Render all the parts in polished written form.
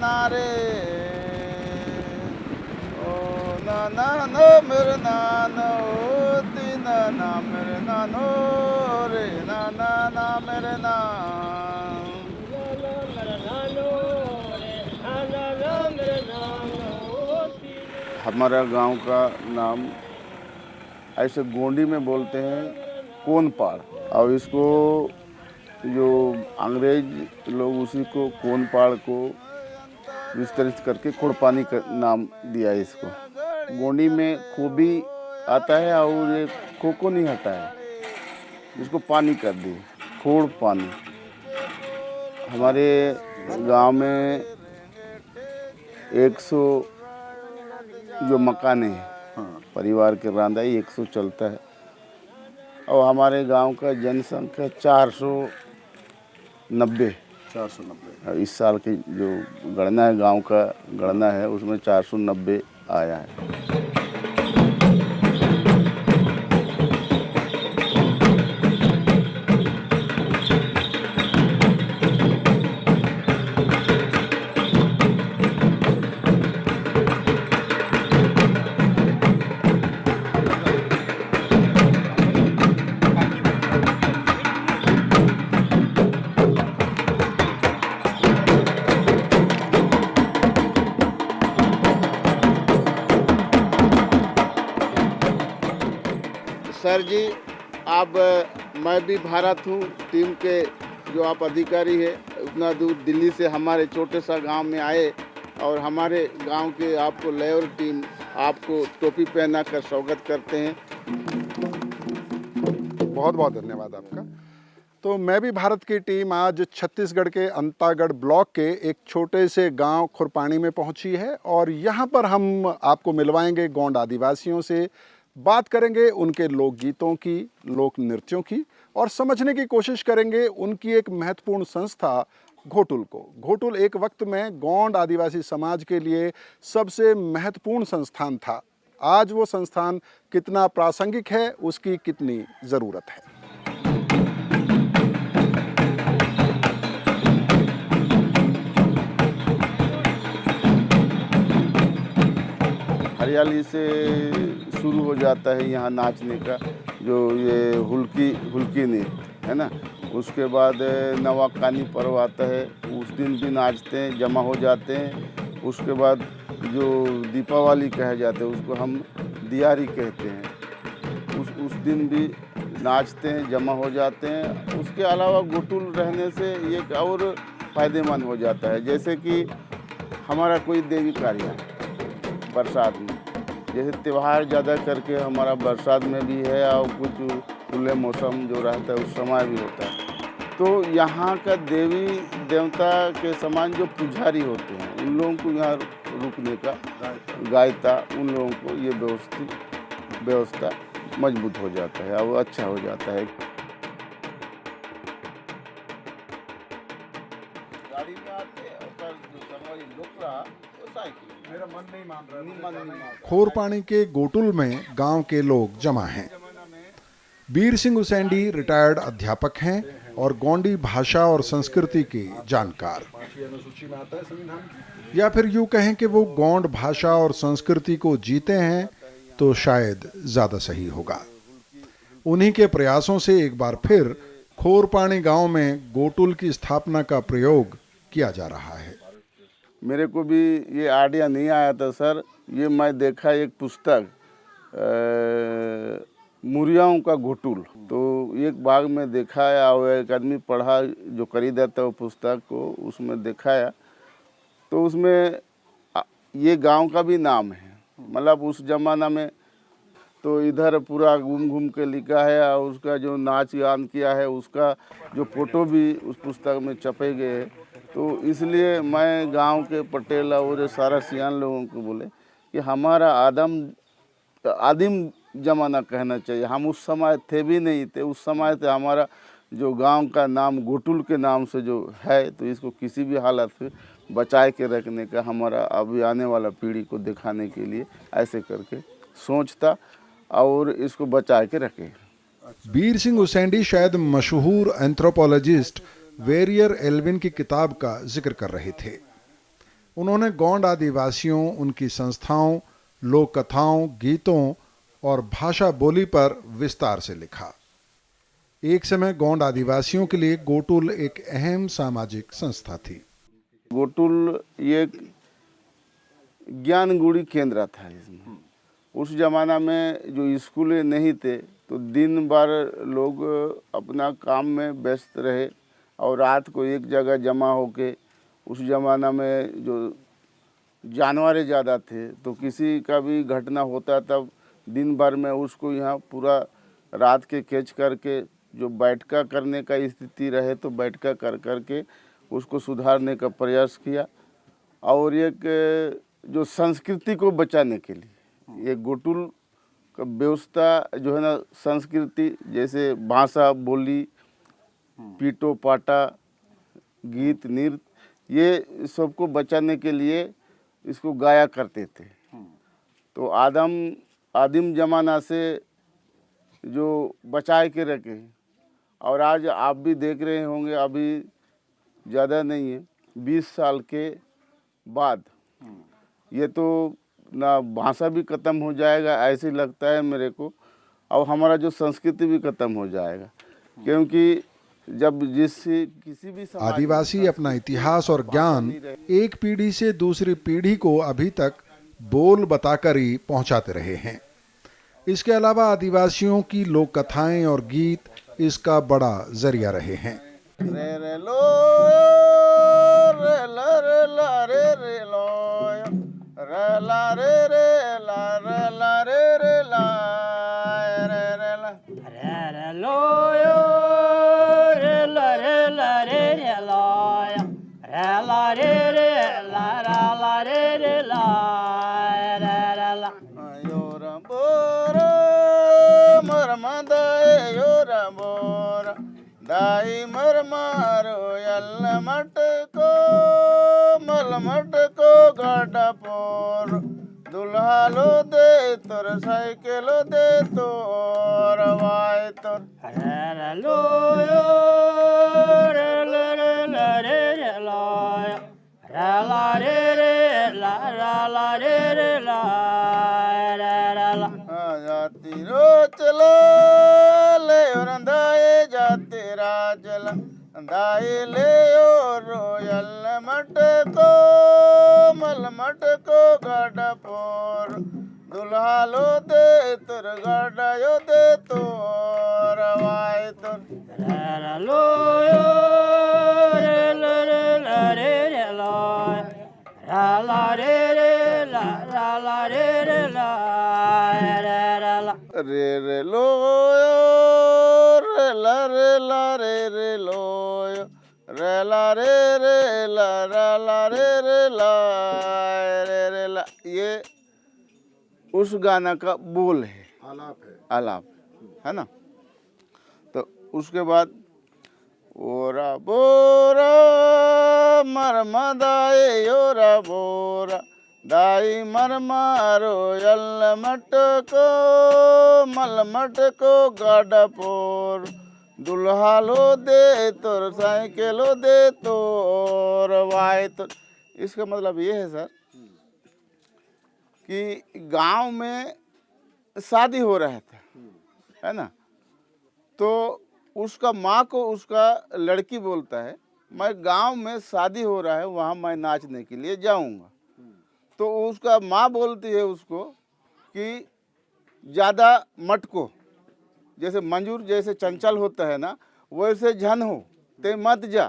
ना रे, ओ नाना नो मेरे नानो, तीना ना मेरे नानो रे, नाना ना मेरे नाम। हमारा गांव का नाम ऐसे गोंडी में बोलते हैं कोनपाड़, और इसको जो अंग्रेज लोग उसी को कोनपाड़ को विस्तरित करके खोड़पानी का नाम दिया है इसको। गोंडी में खोबी आता है और ये खोको नहीं हटा है, इसको पानी कर दी, खोड़ पानी। हमारे गांव में 100 जो मकाने हैं, परिवार के रांधाई 100 चलता है, और हमारे गांव का जनसंख्या 490। इस साल की जो गणना है, गांव का गणना है, उसमें 490 आया है। सर जी, आप मैं भी भारत हूँ टीम के जो आप अधिकारी है, उतना दूर दिल्ली से हमारे छोटे सा गांव में आए, और हमारे गांव के आपको लेयर टीम आपको टोपी पहना कर स्वागत करते हैं। बहुत बहुत धन्यवाद आपका। तो मैं भी भारत की टीम आज छत्तीसगढ़ के अंतागढ़ ब्लॉक के एक छोटे से गांव खुरपानी में पहुंची है, और यहां पर हम आपको मिलवाएंगे गोंड आदिवासियों से, बात करेंगे उनके लोकगीतों की, लोक नृत्यों की, और समझने की कोशिश करेंगे उनकी एक महत्वपूर्ण संस्था घोटुल को। घोटुल एक वक्त में गोंड आदिवासी समाज के लिए सबसे महत्वपूर्ण संस्थान था। आज वो संस्थान कितना प्रासंगिक है, उसकी कितनी ज़रूरत है। हरियाली से शुरू हो जाता है यहाँ नाचने का, जो ये हुल्की नहीं है ना। उसके बाद नवाकानी पर्व आता है, उस दिन भी नाचते हैं, जमा हो जाते हैं। उसके बाद जो दीपावली कहे जाते हैं, उसको हम दियारी कहते हैं, उस दिन भी नाचते हैं, जमा हो जाते हैं। उसके अलावा घोटुल रहने से ये और फ़ायदेमंद हो जाता है, जैसे कि हमारा कोई देवी कार्य है बरसात में, जैसे त्यौहार ज़्यादा करके हमारा बरसात में भी है, और कुछ खुले मौसम जो रहता है उस समय भी होता है। तो यहाँ का देवी देवता के समान जो पुजारी होते हैं, उन लोगों को यहाँ रुकने का, गायता, उन लोगों को ये व्यवस्था मजबूत हो जाता है और अच्छा हो जाता है। गाड़ी में आते और जो सवारी लोकला, वो साइकिल, मेरा मन नहीं मान रहा। खोरपानी के गोटुल में गांव के लोग जमा हैं। बीर सिंह उसेंडी रिटायर्ड अध्यापक हैं और गोंडी भाषा और संस्कृति के जानकार, या फिर यूं कहें कि वो गोंड भाषा और संस्कृति को जीते हैं तो शायद ज्यादा सही होगा। उन्हीं के प्रयासों से एक बार फिर खोरपानी गांव में गोटुल की स्थापना का प्रयोग किया जा रहा है। मेरे को भी ये आइडिया नहीं आया था सर, ये मैं देखा एक पुस्तक मुरियाओं का घोटुल, तो एक बाग में देखा है, और एक आदमी पढ़ा जो खरीदा था वो पुस्तक को, उसमें दिखाया, तो उसमें ये गांव का भी नाम है। मतलब उस जमाना में तो इधर पूरा घूम के लिखा है, और उसका जो नाच गान किया है उसका जो फोटो भी उस पुस्तक में छपे गए हैं। तो इसलिए मैं गांव के पटेल और सारा सियान लोगों को बोले कि हमारा आदिम जमाना कहना चाहिए। हम उस समय थे भी नहीं थे, उस समय से हमारा जो गांव का नाम घोटुल के नाम से जो है, तो इसको किसी भी हालत में बचाए के रखने का हमारा अभी आने वाला पीढ़ी को दिखाने के लिए ऐसे करके सोचता, और इसको बचा के रखे। बीर सिंह उसेंडी शायद मशहूर एंथ्रोपोलॉजिस्ट वेरियर एल्विन की किताब का जिक्र कर रहे थे। उन्होंने गोंड आदिवासियों, उनकी संस्थाओं, लोक कथाओं, गीतों और भाषा बोली पर विस्तार से लिखा। एक समय गोंड आदिवासियों के लिए गोटुल एक अहम सामाजिक संस्था थी। गोटुल ये एक ज्ञानगुड़ी केंद्र था इसमें। उस ज़माना में जो स्कूलें नहीं थे तो दिन भर लोग अपना काम में व्यस्त रहे और रात को एक जगह जमा होके, उस ज़माना में जो जानवर ज़्यादा थे तो किसी का भी घटना होता तब दिन भर में उसको यहाँ पूरा रात के कैच करके जो बैठका करने का स्थिति रहे तो बैठका कर करके उसको सुधारने का प्रयास किया। और एक जो संस्कृति को बचाने के लिए ये गोटुल का व्यवस्था जो है ना, संस्कृति जैसे भाषा बोली, पीटो पाटा, गीत नृत्य, ये सबको बचाने के लिए इसको गाया करते थे। तो आदिम ज़माना से जो बचाए के रखे हैं। और आज आप भी देख रहे होंगे, अभी ज़्यादा नहीं है, 20 साल के बाद ये तो ना भाषा भी ख़त्म हो जाएगा ऐसे लगता है मेरे को, और हमारा जो संस्कृति भी ख़त्म हो जाएगा। क्योंकि जब किसी भी समाज आदिवासी अपना इतिहास और ज्ञान एक पीढ़ी से दूसरी पीढ़ी को अभी तक बोल बताकर ही पहुंचाते रहे हैं। इसके अलावा आदिवासियों की लोक कथाएं और गीत इसका बड़ा जरिया रहे हैं। रे रे लो रे ला रे ला रे रे लो रे ला रे रे ला रे ला रे रे ला रे रे ला रे रे लो रे ला रे ला रे रे लो रे ला रे रे ला रा ला रे रे ला रे रे ला योरा बोरा मरमदाए योरा बोरा दाई मरमारो यल मटको मल मटको गाडा पोर दुल्हा लो दे तोर साइकिल दे तोर वाय तोर रे रे लो रे ला रे ला रे रे लो रे ला रे रे ला रा ला रे रे ला रे रे ला जाती रो चला ले और दाए जाते रा चला दाए ले और रोयल मटको मल मटको गाडा पोर दुल्हा लो दे तोर गाडा यो दे तोर वाय तोर रे रे लो रे ला रे ला रे रे लो रा ला रे रे ला रा ला रे रे ला रे रे ला रे रे लो रे ला रे ला रे रे लो रे ला रे रे ला रा ला रे रे ला रे रे ला। ये उस गाना का बोल है, आलाप है ना। तो उसके बाद ओरा बोरा मरमदाए योरा बोरा दाई मरमारो यल मटको मल मटको गाडा पोर दुल्हा लो दे तोर साइकिल दे तोर वाय तो। इसका मतलब ये है सर कि गांव में शादी हो रहा था, है ना। तो उसका माँ को उसका लड़की बोलता है मैं गांव में शादी हो रहा है वहाँ मैं नाचने के लिए जाऊँगा। तो उसका माँ बोलती है उसको कि ज़्यादा मटको, जैसे मंजूर जैसे चंचल होता है ना वैसे झन हो ते मत जा,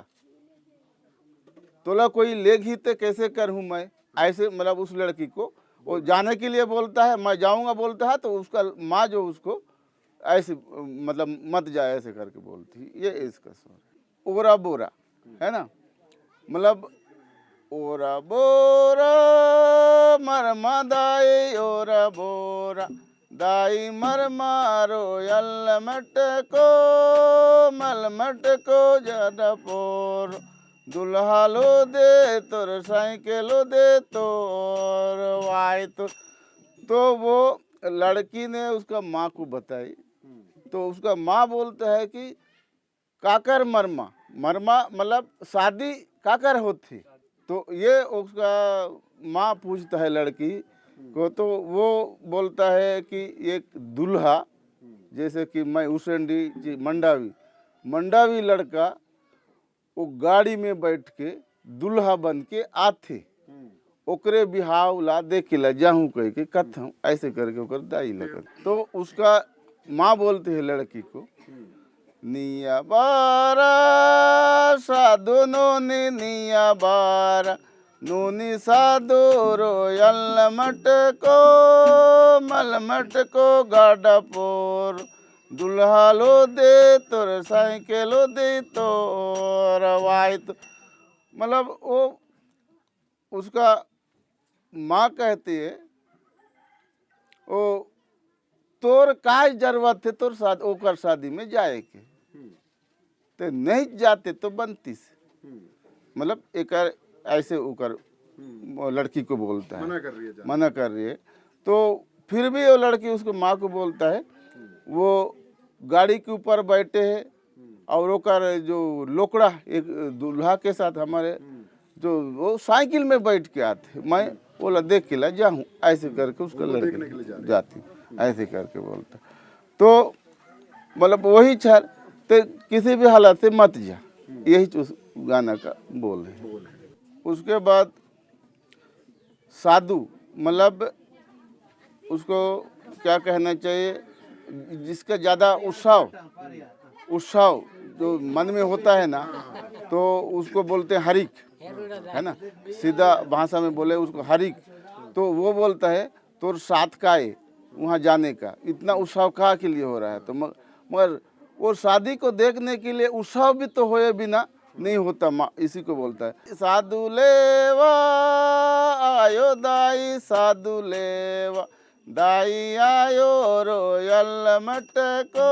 तोला कोई लेग ही ते कैसे करूँ मैं, ऐसे मतलब उस लड़की को वो जाने के लिए बोलता है, मैं जाऊंगा बोलता है। तो उसका माँ जो उसको ऐसे मतलब मत जा ऐसे करके बोलती। ये इसका स्वर ओरा बोरा है ना, मतलब ओरा बोरा मरमा दाई ओरा बोरा दाई मर मारो यल मटको मल मटको ज्यादा पोर दुल्हा लो दे तोर साइकिल दे तोर वाय तो वो लड़की ने उसका माँ को बताई। तो उसका माँ बोलता है कि काकर मरमा, मरमा मतलब शादी काकर होती। तो ये उसका माँ पूछता है लड़की को, तो वो बोलता है कि एक दूल्हा, जैसे कि मैं हुसैनडी जी मंडावी लड़का वो गाड़ी में बैठ के दूल्हा बन के आथे, ओकरे बिहाव ला देखे ला जाहूँ कह के कथम, ऐसे करके ओकर दाई लगत। तो उसका माँ बोलती है लड़की को, निया बारा साधु नोनी निया बारा नूनी साधु रोयल मटको मलमटको गाडापोर दुल्हा लो दे तोर साइकिलो दे तोर वाइट। मतलब वो उसका माँ कहती है ओ तोर काय जरूरत है तोर साथ ओकर शादी में जाए के, तो नहीं जाते तो बनती से, मतलब एक ऐसे ओकर लड़की को बोलता है, मना कर रही है। तो फिर भी वो लड़की उसको माँ को बोलता है, वो गाड़ी के ऊपर बैठे हैं और ओकर जो लोकड़ा एक दूल्हा के साथ हमारे जो वो साइकिल में बैठ के आते, मैं बोला देख के ला जाऊँ, ऐसे करके उसका लड़के जाती, ऐसे करके बोलता। तो मतलब वही छर तो किसी भी हालत से मत जा, यही उस गाना का बोल है। उसके बाद साधु, मतलब उसको क्या कहना चाहिए, जिसका ज़्यादा उत्साह जो मन में होता है ना, तो उसको बोलते हैं हरिक, है ना, सीधा भाषा में बोले उसको हरिक। तो वो बोलता है तोर साथ का है वहाँ जाने का, इतना उत्साह कहाँ के लिए हो रहा है। तो मगर वो शादी को देखने के लिए उत्साह भी तो होए बिना नहीं होता, माँ इसी को बोलता है। साधु लेवा आयो दाई साधु लेवा दाई आयो रोयल मटको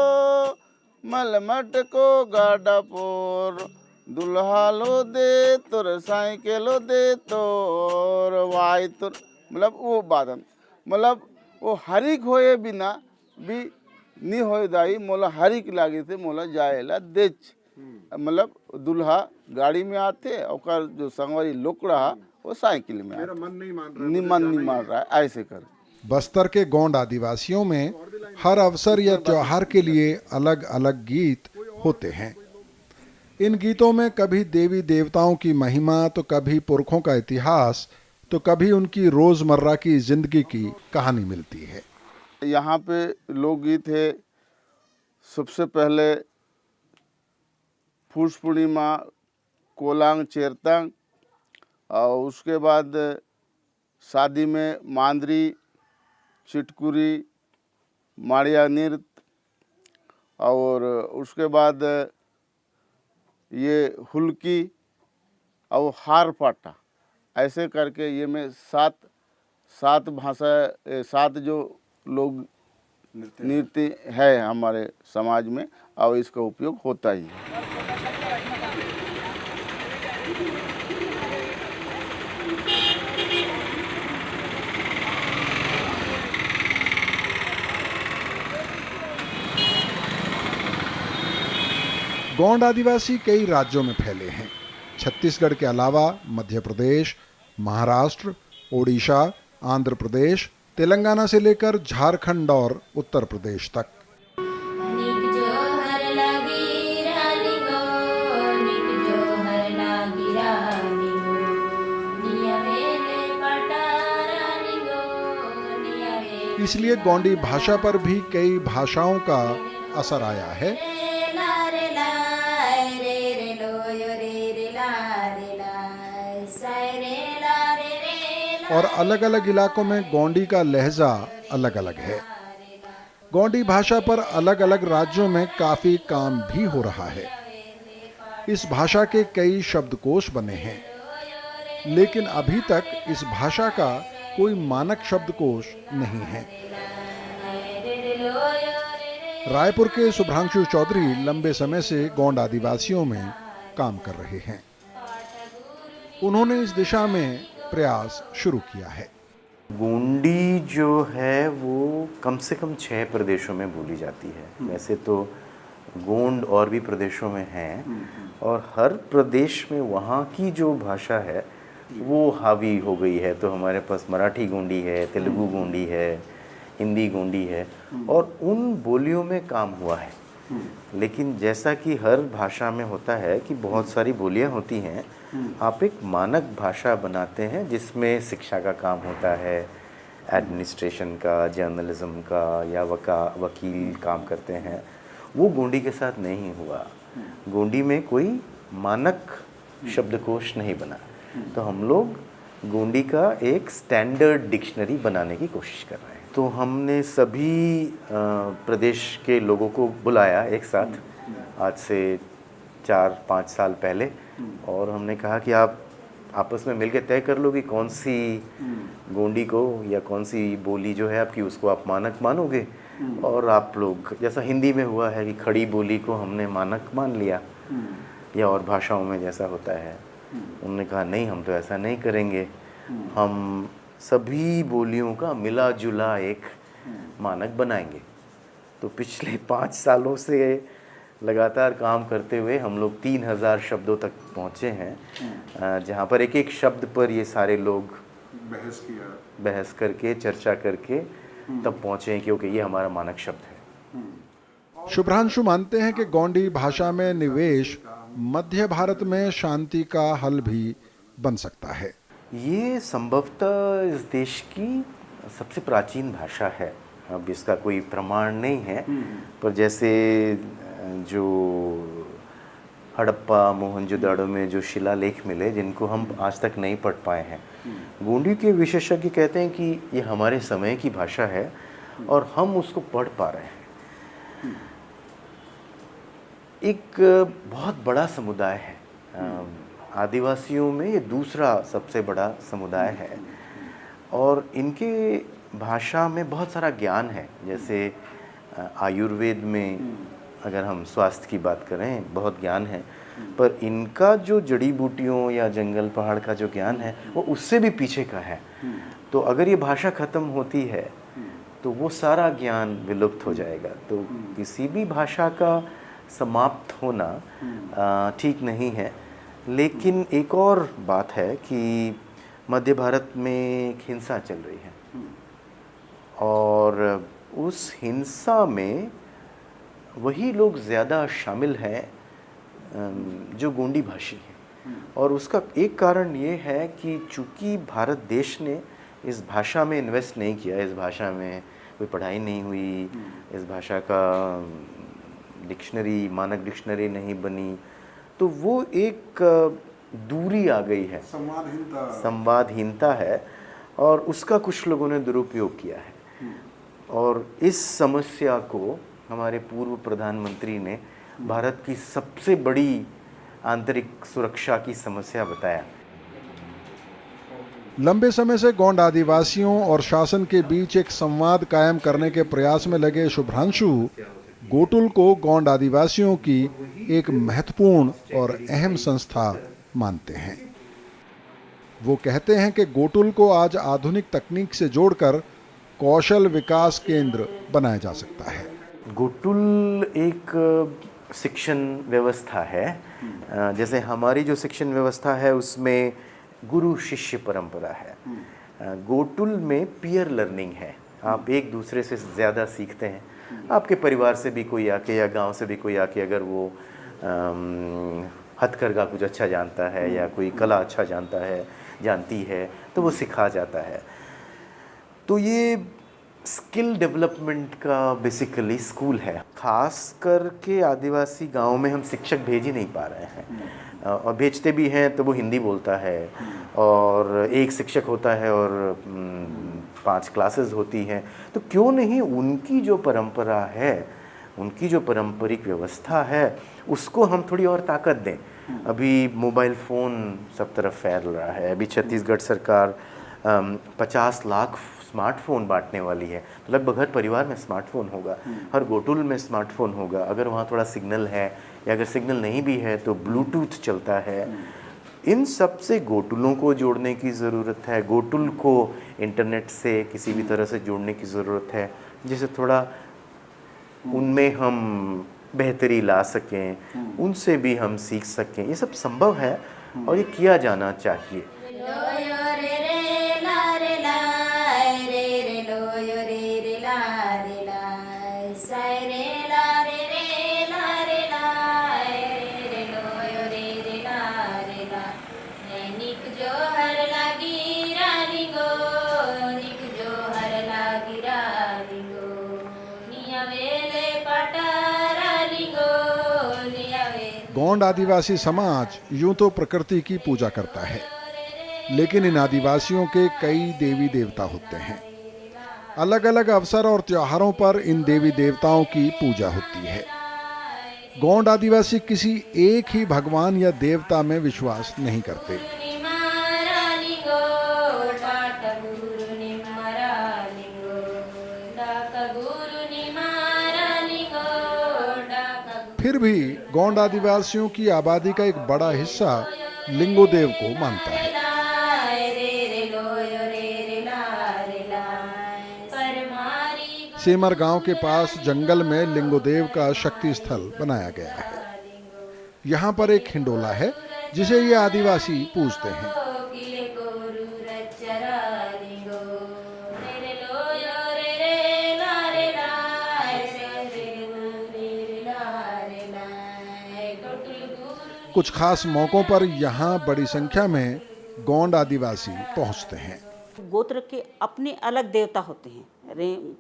मलमटको गाडापोर दुल्हा लो दे तोर साइकिलो दे तोर वाई तोर। मतलब वो बादन, मतलब वो हरिक होए बिना भी नहीं होए दाई मोला हरिक लागे थे मोला जाएला देच। मतलब दूल्हा गाड़ी में आते और जो संगवारी लोकड़ा वो साइकिल में आते, मन नहीं मान रहा है, ऐसे कर। बस्तर के गोंड आदिवासियों में हर अवसर या त्योहार के लिए अलग अलग गीत होते हैं। इन गीतों में कभी देवी देवताओं की महिमा, तो कभी पुरखों का इतिहास, तो कभी उनकी रोजमर्रा की जिंदगी की कहानी मिलती है। यहाँ पे लोकगीत है, सबसे पहले फूस पूर्णिमा कोलांग चेरतांग, और उसके बाद शादी में मांदरी चिटकुरी माड़िया नृत्य, और उसके बाद ये हुल्की और हार पाटा, ऐसे करके ये में सात भाषा, सात जो लोग नृत्य है हमारे समाज में, और इसका उपयोग होता ही है। गोंड आदिवासी कई राज्यों में फैले हैं। छत्तीसगढ़ के अलावा मध्य प्रदेश, महाराष्ट्र, ओडिशा, आंध्र प्रदेश, तेलंगाना से लेकर झारखंड और उत्तर प्रदेश तक। इसलिए गोंडी भाषा पर भी कई भाषाओं का असर आया है और अलग अलग इलाकों में गोंडी का लहजा अलग अलग है। गोंडी भाषा पर अलग अलग राज्यों में काफी काम भी हो रहा है। इस भाषा के कई शब्दकोश बने हैं, लेकिन अभी तक इस भाषा का कोई मानक शब्दकोश नहीं है। रायपुर के शुभ्रांशु चौधरी लंबे समय से गोंड आदिवासियों में काम कर रहे हैं। उन्होंने इस दिशा में प्रयास शुरू किया है। गोंडी जो है वो कम से कम 6 प्रदेशों में बोली जाती है। वैसे तो गोंड और भी प्रदेशों में हैं, और हर प्रदेश में वहाँ की जो भाषा है वो हावी हो गई है। तो हमारे पास मराठी गोंडी है, तेलुगु गोंडी है, हिंदी गोंडी है, और उन बोलियों में काम हुआ है। लेकिन जैसा कि हर भाषा में होता है कि बहुत सारी बोलियां होती हैं, आप एक मानक भाषा बनाते हैं जिसमें शिक्षा का काम होता है, एडमिनिस्ट्रेशन का, जर्नलिज्म का, या वकील काम करते हैं। वो गोंडी के साथ नहीं हुआ। गोंडी में कोई मानक शब्दकोश नहीं बना। तो हम लोग गोंडी का एक स्टैंडर्ड डिक्शनरी बनाने की कोशिश कर रहे हैं। तो हमने सभी प्रदेश के लोगों को बुलाया एक साथ आज से 4-5 साल पहले, और हमने कहा कि आप आपस में मिलकर तय कर लो कि कौन सी गोंडी को या कौन सी बोली जो है आपकी उसको आप मानक मानोगे। और आप लोग, जैसा हिंदी में हुआ है कि खड़ी बोली को हमने मानक मान लिया, या और भाषाओं में जैसा होता है, उन्होंने कहा नहीं, हम तो ऐसा नहीं करेंगे, हम सभी बोलियों का मिला जुला एक मानक बनाएंगे। तो पिछले 5 सालों से लगातार काम करते हुए हम लोग 3000 शब्दों तक पहुँचे हैं, जहाँ पर एक एक शब्द पर ये सारे लोग बहस करके, चर्चा करके तब पहुँचे हैं, क्योंकि ये हमारा मानक शब्द है। शुभ्रांशु मानते हैं कि गोंडी भाषा में निवेश मध्य भारत में शांति का हल भी बन सकता है। ये संभवतः इस देश की सबसे प्राचीन भाषा है। अब इसका कोई प्रमाण नहीं है, पर जैसे जो हड़प्पा, मोहनजोदाड़ो में जो शिलालेख मिले, जिनको हम आज तक नहीं पढ़ पाए हैं, गोंडी के विशेषज्ञ कहते हैं कि ये हमारे समय की भाषा है और हम उसको पढ़ पा रहे हैं। एक बहुत बड़ा समुदाय है, आदिवासियों में ये दूसरा सबसे बड़ा समुदाय है, और इनके भाषा में बहुत सारा ज्ञान है। जैसे आयुर्वेद में अगर हम स्वास्थ्य की बात करें, बहुत ज्ञान है, पर इनका जो जड़ी बूटियों या जंगल पहाड़ का जो ज्ञान है वो उससे भी पीछे का है। तो अगर ये भाषा ख़त्म होती है तो वो सारा ज्ञान विलुप्त हो जाएगा। तो किसी भी भाषा का समाप्त होना ठीक नहीं है। लेकिन एक और बात है कि मध्य भारत में एक हिंसा चल रही है, और उस हिंसा में वही लोग ज़्यादा शामिल हैं जो गोंडी भाषी हैं। और उसका एक कारण ये है कि चूँकि भारत देश ने इस भाषा में इन्वेस्ट नहीं किया, इस भाषा में कोई पढ़ाई नहीं हुई, इस भाषा का डिक्शनरी, मानक डिक्शनरी नहीं बनी, तो वो एक दूरी आ गई है, संवादहीनता है, और उसका कुछ लोगों ने दुरुपयोग किया है। और इस समस्या को हमारे पूर्व प्रधानमंत्री ने भारत की सबसे बड़ी आंतरिक सुरक्षा की समस्या बताया। लंबे समय से गोंड आदिवासियों और शासन के बीच एक संवाद कायम करने के प्रयास में लगे शुभ्रांशु गोटुल को गोंड आदिवासियों की एक महत्वपूर्ण और अहम संस्था मानते हैं। वो कहते हैं कि गोटुल को आज आधुनिक तकनीक से जोड़कर कौशल विकास केंद्र बनाया जा सकता है। गोटुल एक शिक्षण व्यवस्था है। जैसे हमारी जो शिक्षण व्यवस्था है उसमें गुरु शिष्य परंपरा है, गोटुल में पीयर लर्निंग है। आप एक दूसरे से ज़्यादा सीखते हैं। आपके परिवार से भी कोई आके या गांव से भी कोई आके अगर वो हथकरघा कुछ अच्छा जानता है या कोई कला अच्छा जानती है तो वो सिखा जाता है। तो ये स्किल डेवलपमेंट का बेसिकली स्कूल है। खास करके आदिवासी गांव में हम शिक्षक भेज ही नहीं पा रहे हैं, और भेजते भी हैं तो वो हिंदी बोलता है, और एक शिक्षक होता है और 5 क्लासेस होती हैं। तो क्यों नहीं उनकी जो परंपरा है, उनकी जो पारंपरिक व्यवस्था है, उसको हम थोड़ी और ताकत दें। अभी मोबाइल फ़ोन सब तरफ फैल रहा है। अभी छत्तीसगढ़ सरकार 50 लाख स्मार्टफोन बांटने वाली है। तो लगभग हर परिवार में स्मार्टफोन होगा, हर गोटुल में स्मार्टफोन होगा। अगर वहाँ थोड़ा सिग्नल है या अगर सिग्नल नहीं भी है तो ब्लूटूथ चलता है। इन सब से गोटुलों को जोड़ने की ज़रूरत है, गोटुल को इंटरनेट से किसी भी तरह से जोड़ने की ज़रूरत है, जिससे थोड़ा उनमें हम बेहतरी ला सकें, उनसे भी हम सीख सकें। ये सब संभव है और ये किया जाना चाहिए। लोयो रे रे ला रे लाय रे लोयो रे ला रे लाय साय रे ला रे लाय रे लोयो रे ला निक जो हर लागी रालिंगो निक जो हर लागी रालिंगो निया वेले पाटा रालिंगो निया वेले। गोंड आदिवासी समाज यूं तो प्रकृति की पूजा करता है, लेकिन इन आदिवासियों के कई देवी देवता होते हैं। अलग अलग अवसर और त्योहारों पर इन देवी देवताओं की पूजा होती है। गोंड आदिवासी किसी एक ही भगवान या देवता में विश्वास नहीं करते। फिर भी गोंड आदिवासियों की आबादी का एक बड़ा हिस्सा लिंगोदेव को मानता है। सेमर गांव के पास जंगल में लिंगोदेव का शक्ति स्थल बनाया गया है। यहाँ पर एक हिंडोला है जिसे ये आदिवासी पूजते हैं। कुछ खास मौकों पर यहाँ बड़ी संख्या में गोंड आदिवासी पहुँचते हैं। गोत्र के अपने अलग देवता होते हैं,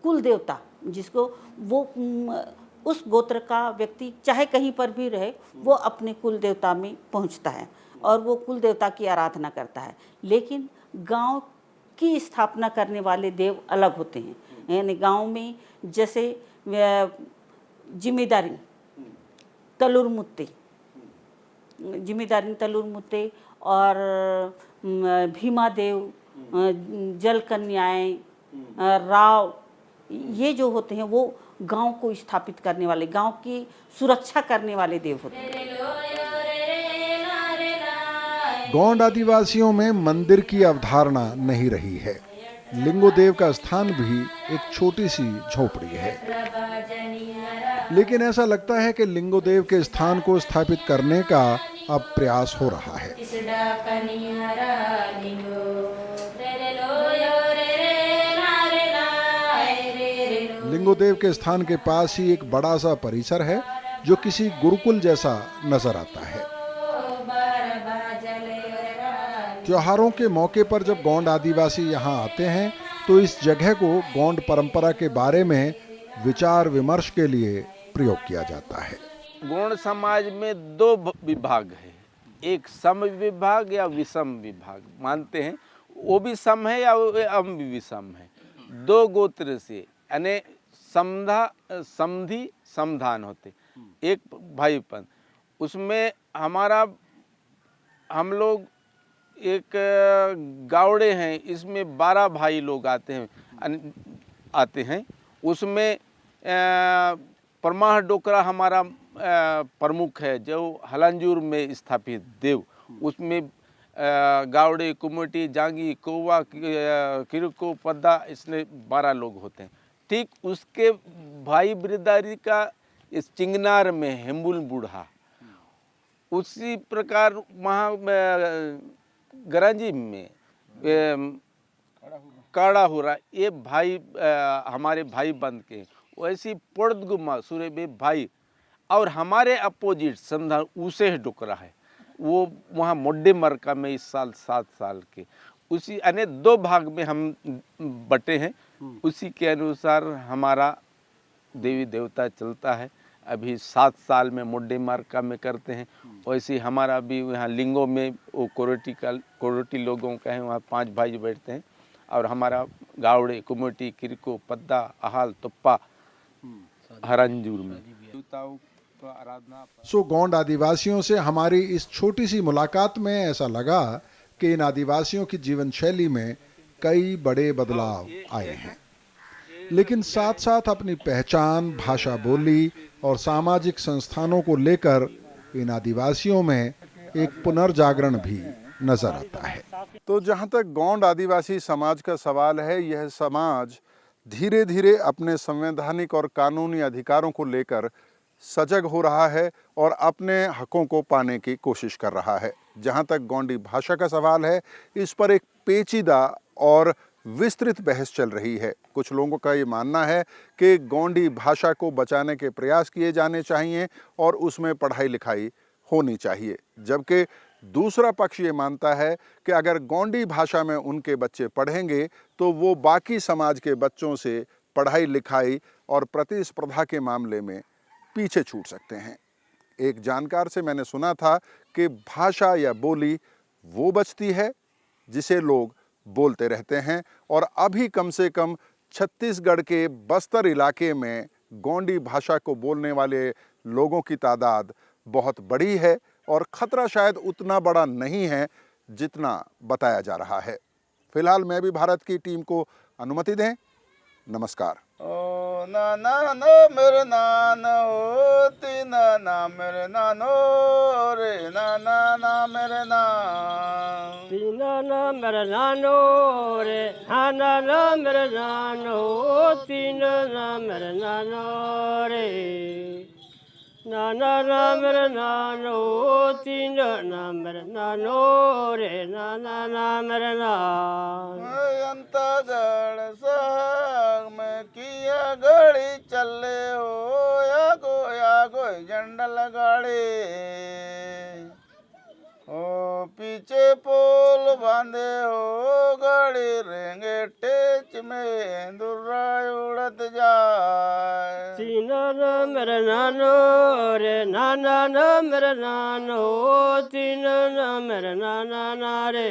कुल देवता, जिसको वो उस गोत्र का व्यक्ति चाहे कहीं पर भी रहे वो अपने कुल देवता में पहुंचता है और वो कुल देवता की आराधना करता है। लेकिन गांव की स्थापना करने वाले देव अलग होते हैं। यानी गांव में जैसे जिम्मेदारी तलुर मुत्ते और भीमा देव, जल कन्याएं, राव, ये जो होते हैं वो गांव को स्थापित करने वाले, गांव की सुरक्षा करने वाले देव होते हैं। गोंड आदिवासियों में मंदिर की अवधारणा नहीं रही है। लिंगोदेव का स्थान भी एक छोटी सी झोपड़ी है, लेकिन ऐसा लगता है कि लिंगोदेव के स्थान को स्थापित करने का अब प्रयास हो रहा है। लिंगोदेव के स्थान के पास ही एक बड़ा सा परिसर है जो किसी गुरुकुल जैसा नजर आता है। त्योहारों के मौके पर जब गोंड आदिवासी यहाँ आते हैं तो इस जगह को गोंड परंपरा के बारे में विचार विमर्श के लिए प्रयोग किया जाता है। गोंड समाज में दो विभाग है, एक सम विभाग या विषम विभाग मानते हैं, वो भी सम है या अम भी विषम है। दो गोत्र से यानी समधी समधान होते, एक भाईपन, उसमें हम लोग एक गावड़े हैं, इसमें 12 भाई लोग आते हैं। उसमें परमाह डोकरा हमारा प्रमुख है जो हलंजूर में स्थापित देव। उसमें गावड़े, कुमटी, जांगी, कोवा, किरको, पद्दा, इसमें 12 लोग होते हैं। ठीक उसके भाई बिरदारी का इस चिंगनार में हेम्बुल बूढ़ा, उसी प्रकार वहाँ गराजी में काड़ा हो रहा, ये भाई हमारे भाई बंद के। वैसी पोर्दगुमा सूर्य भाई और हमारे अपोजिट संधा उसे डुकरा है, वो वहाँ मोड्डे मरका में इस साल 7 साल के, उसी यानी 2 भाग में हम बटे हैं। उसी के अनुसार हमारा देवी देवता चलता है। अभी 7 साल में मोड्डे मार्का में करते हैं। वैसे हमारा भी यहाँ लिंगो में वो कोरोटी लोगों का है, वहाँ 5 भाई बैठते हैं। और हमारा गावड़े, कुमटी, किरको, पद्दा, अहाल, तुप्पा, हरंजूर में सो गोंड आदिवासियों से हमारी इस छोटी सी मुलाकात में ऐसा लगा कि इन आदिवासियों की जीवन शैली में कई बड़े बदलाव आए हैं, लेकिन साथ साथ अपनी पहचान, भाषा, बोली और सामाजिक संस्थानों को लेकर इन आदिवासियों में एक पुनर्जागरण भी नजर आता है। तो जहाँ तक गोंड आदिवासी समाज का सवाल है, यह समाज धीरे धीरे अपने संवैधानिक और कानूनी अधिकारों को लेकर सजग हो रहा है और अपने हकों को पाने की कोशिश कर रहा है। जहाँ तक गोंडी भाषा का सवाल है, इस पर एक पेचीदा और विस्तृत बहस चल रही है। कुछ लोगों का ये मानना है कि गोंडी भाषा को बचाने के प्रयास किए जाने चाहिए और उसमें पढ़ाई लिखाई होनी चाहिए, जबकि दूसरा पक्ष ये मानता है कि अगर गोंडी भाषा में उनके बच्चे पढ़ेंगे तो वो बाकी समाज के बच्चों से पढ़ाई लिखाई और प्रतिस्पर्धा के मामले में पीछे छूट सकते हैं। एक जानकार से मैंने सुना था कि भाषा या बोली वो बचती है जिसे लोग बोलते रहते हैं, और अभी कम से कम छत्तीसगढ़ के बस्तर इलाके में गोंडी भाषा को बोलने वाले लोगों की तादाद बहुत बड़ी है और ख़तरा शायद उतना बड़ा नहीं है जितना बताया जा रहा है। फिलहाल मैं भी भारत की टीम को अनुमति दें। नमस्कार। ओ नाना नो मेरे नाना ओ तीना ना मेरे नानो रे नाना ना मेरे नाम। तीना ना मेरे नानो रे नाना ना मेरे नानो तीना ना मेरे नानो रे नाना ना मेरे नानो तीना ना मेरे नानो रे नाना ना मेरे नाम। अंतगढ़ साग में किया गड़ी चले हो या गो जंडल गाड़ी ओ पीछे पोल बांधे हो गाड़ी रेंगे टेच में दुर्रा उड़त जाए। तीना ना मेरे नानो रे नाना ना मेरे नानो तीना ना मेरे नाना ना रे